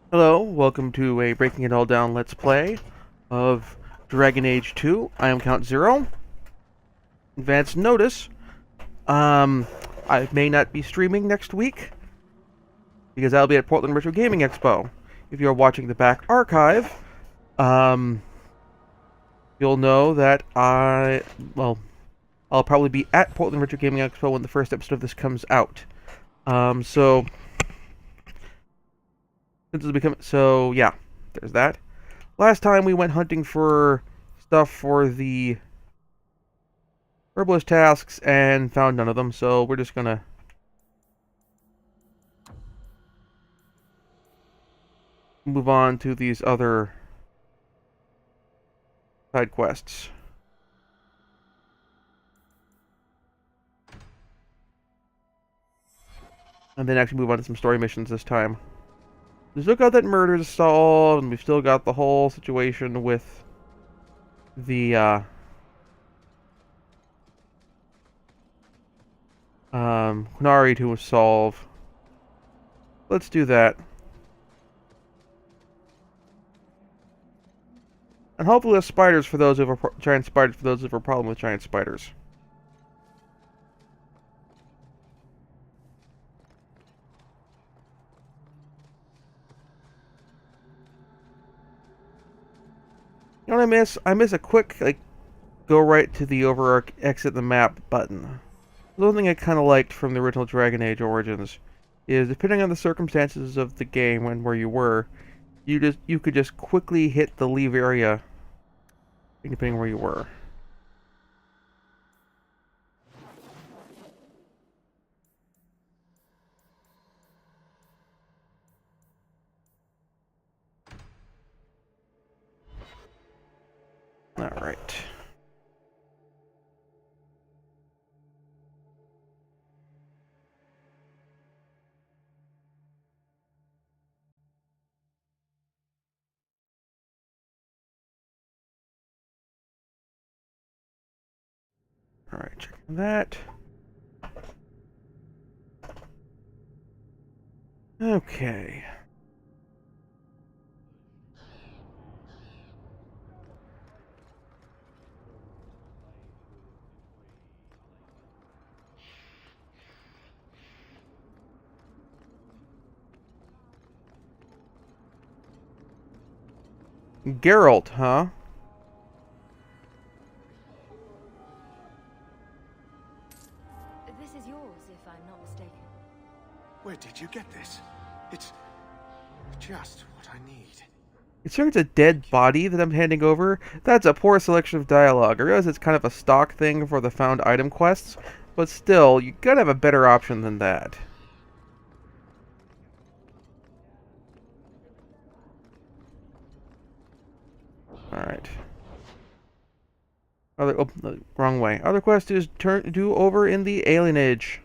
Hello, welcome to a Breaking It All Down Let's Play of Dragon Age 2. I am Count Zero. Advance notice, I may not be streaming next week because I'll be at Portland Retro Gaming Expo. If you're watching the back archive, um, you'll know that I'll probably be at Portland Retro Gaming Expo when the first episode of this comes out. So, yeah, there's that. Last time we went hunting for stuff for the herbalist tasks and found none of them, so we're just gonna move on to these other side quests. And then actually move on to some story missions this time. We still got that murder to solve, and we've still got the whole situation with the Qunari to solve. Let's do that. And hopefully less spiders for those who have giant spiders for those who have a problem with giant spiders. You know what I miss? I miss a quick, like, go right to the exit the map button. The one thing I kind of liked from the original Dragon Age Origins is, depending on the circumstances of the game and where you were, you could just quickly hit the leave area, depending on where you were. All right. All right, checking that. Okay. Geralt, huh? This is yours, if I'm not mistaken. Where did you get this? It's just what I need. Considering it's a dead body that I'm handing over, that's a poor selection of dialogue. I realize it's kind of a stock thing for the found item quests, but still, you gotta have a better option than that. Alright. Wrong way. Other quest is do over in the alienage.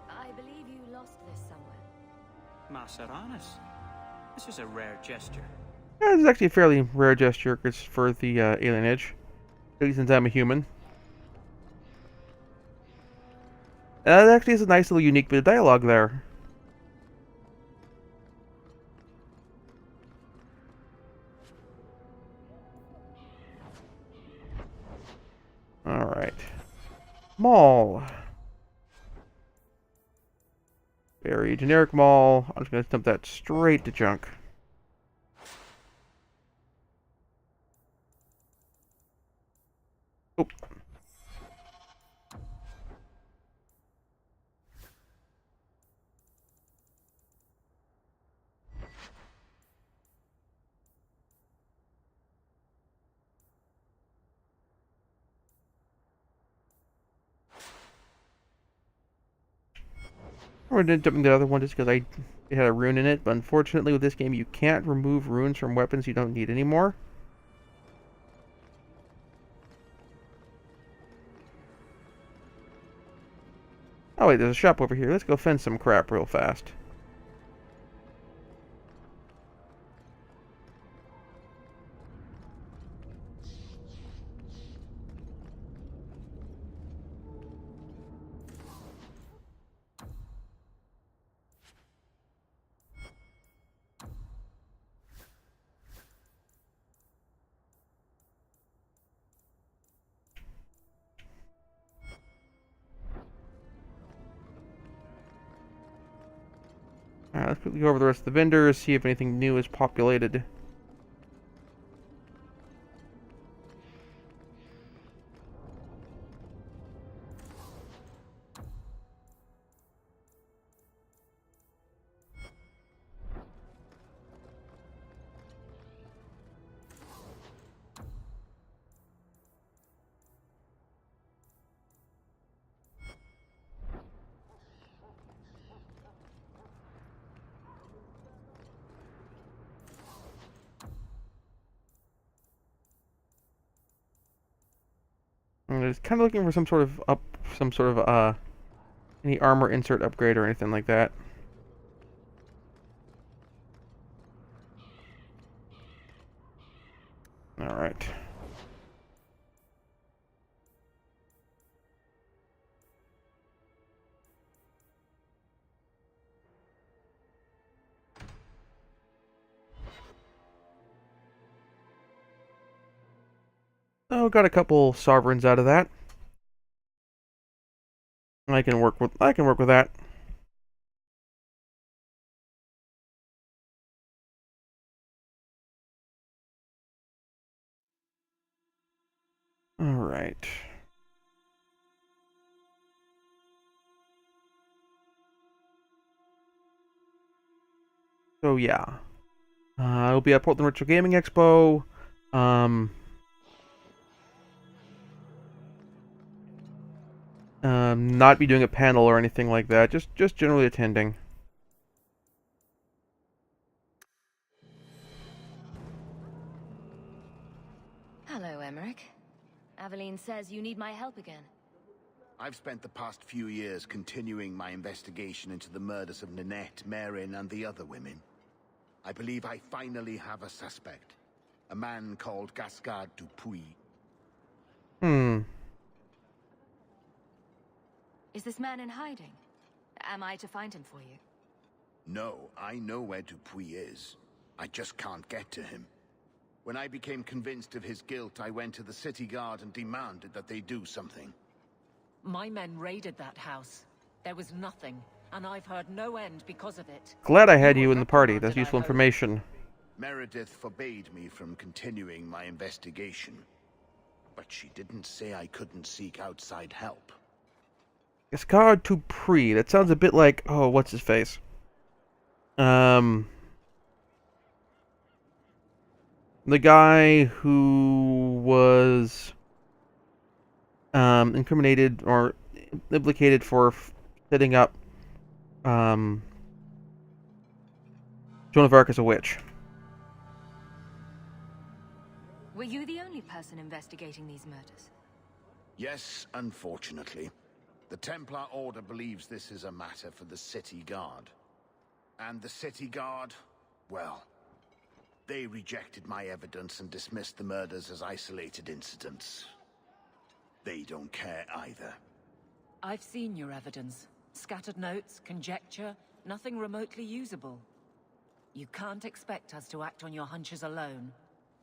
I believe you lost this somewhere. Maceranis. This is a rare gesture. Yeah, this is actually a fairly rare gesture for the alienage. At least since I'm a human. That actually is a nice little unique bit of dialogue there. Alright. Mall. Very generic mall. I'm just going to dump that straight to junk. Oh. Or did dump the other one just because it had a rune in it, but unfortunately with this game you can't remove runes from weapons you don't need anymore. Oh wait, there's a shop over here. Let's go fend some crap real fast. Alright, let's quickly go over the rest of the vendors, see if anything new is populated. I'm just kind of looking for some sort of any armor insert upgrade or anything like that. Alright. Oh, got a couple sovereigns out of that. I can work with that. All right. So yeah, it'll be at Portland Retro Gaming Expo. Not be doing a panel or anything like that. Just generally attending. Hello, Emmerich. Aveline says you need my help again. I've spent the past few years continuing my investigation into the murders of Nanette, Marin, and the other women. I believe I finally have a suspect. A man called Gascard Dupuis. Is this man in hiding? Am I to find him for you? No, I know where Dupuis is. I just can't get to him. When I became convinced of his guilt, I went to the city guard and demanded that they do something. My men raided that house. There was nothing, and I've heard no end because of it. Glad I had you in the party. reprimanded, That's useful I hope. information. Meredith forbade me from continuing my investigation. But she didn't say I couldn't seek outside help. Gascard Dupuis. That sounds a bit like, oh, what's his face? The guy who was incriminated or implicated for setting up Joan of Arc as a witch. Were you the only person investigating these murders? Yes, unfortunately. The Templar Order believes this is a matter for the City Guard. And the City Guard, well, they rejected my evidence and dismissed the murders as isolated incidents. They don't care either. I've seen your evidence. Scattered notes, conjecture, nothing remotely usable. You can't expect us to act on your hunches alone.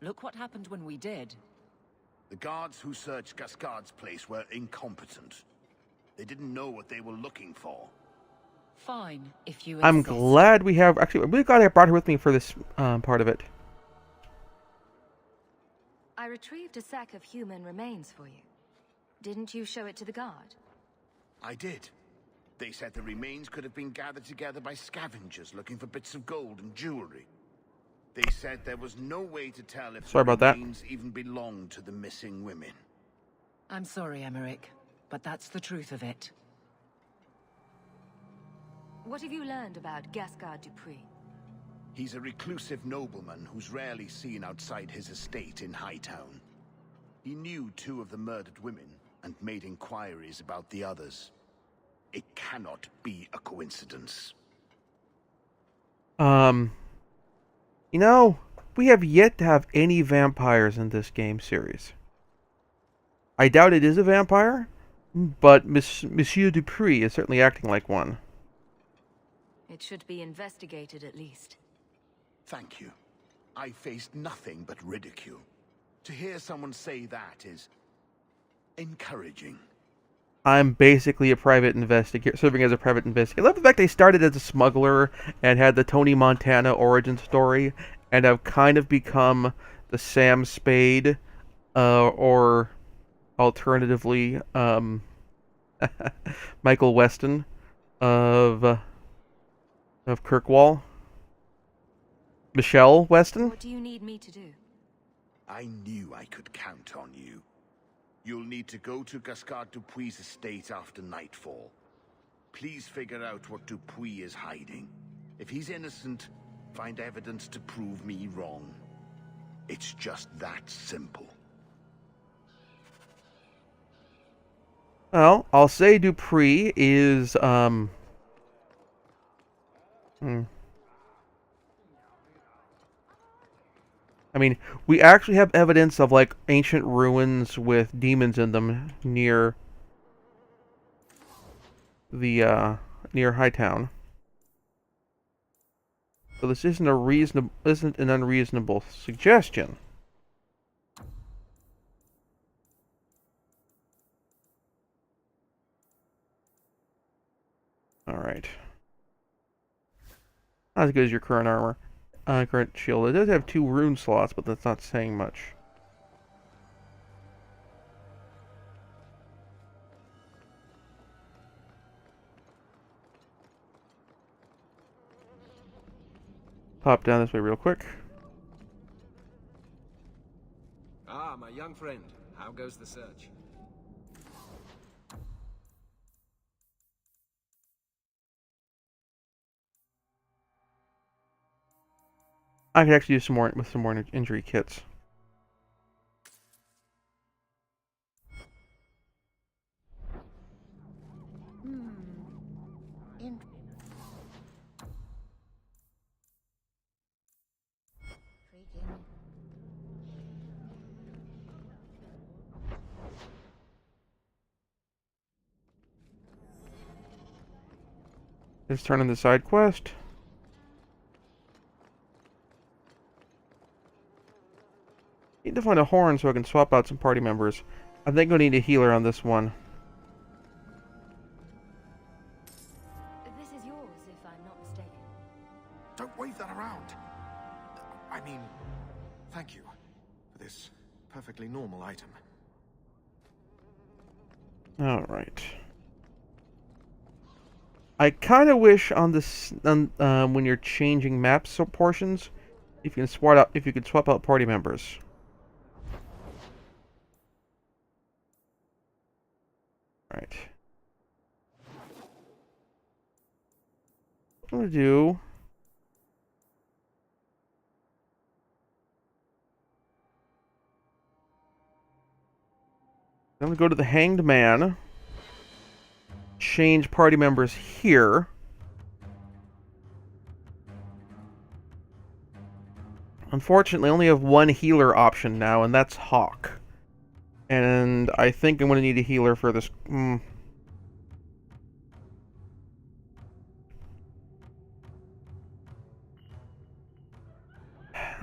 Look what happened when we did. The guards who searched Gascard's place were incompetent. They didn't know what they were looking for. Fine, if you I'm insist. glad we have... Actually, I'm really glad I brought her with me for this part of it. I retrieved a sack of human remains for you. Didn't you show it to the guard? I did. They said the remains could have been gathered together by scavengers looking for bits of gold and jewelry. They said there was no way to tell if Sorry the about that. remains even belonged to the missing women. I'm sorry, Emmerich, but that's the truth of it. What have you learned about Gascard Dupuis? He's a reclusive nobleman who's rarely seen outside his estate in Hightown. He knew 2 of the murdered women and made inquiries about the others. It cannot be a coincidence. You know, we have yet to have any vampires in this game series. I doubt it is a vampire, but Monsieur Dupree is certainly acting like one. It should be investigated at least. Thank you. I faced nothing but ridicule. To hear someone say that is encouraging. I'm basically a private investigator, serving as a private investigator. I love the fact they started as a smuggler and had the Tony Montana origin story, and have kind of become the Sam Spade, or alternatively, Michael Weston of Kirkwall. Michelle Weston? What do you need me to do? I knew I could count on you. You'll need to go to Gascard Dupuis' estate after nightfall. Please figure out what Dupuis is hiding. If he's innocent, find evidence to prove me wrong. It's just that simple. Well, I'll say Dupree is, I mean, we actually have evidence of, like, ancient ruins with demons in them near the, near Hightown. So this isn't an unreasonable suggestion. Alright. Not as good as your current armor. Current shield. It does have 2 rune slots, but that's not saying much. Pop down this way real quick. Ah, my young friend. How goes the search? I could actually use some more with some more injury kits. Let's turn in the side quest. Need to find a horn so I can swap out some party members. I think I'll need a healer on this one. This is yours, if I'm not mistaken. Don't wave that around. I mean, thank you for this perfectly normal item. Alright. I kind of wish on this, when you're changing map portions, if you can swap out party members. Right. What I'm gonna do. I'm gonna go to the Hanged Man. Change party members here. Unfortunately, I only have one healer option now, and that's Hawk. And I think I'm going to need a healer for this. I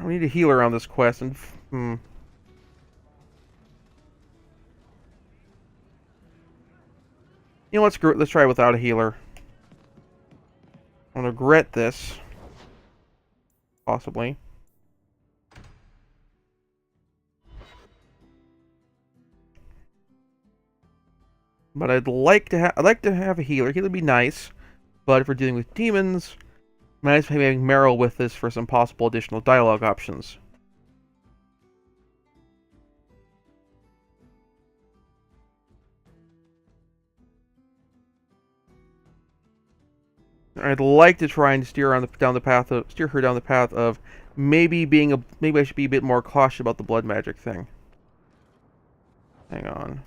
need a healer on this quest, and You know what, screw it. Let's try without a healer. I'm going to regret this. Possibly. But I'd like to have a healer. Healer would be nice, but if we're dealing with demons, nice having Meryl with this for some possible additional dialogue options. I'd like to try and steer her down the path of maybe I should be a bit more cautious about the blood magic thing. Hang on.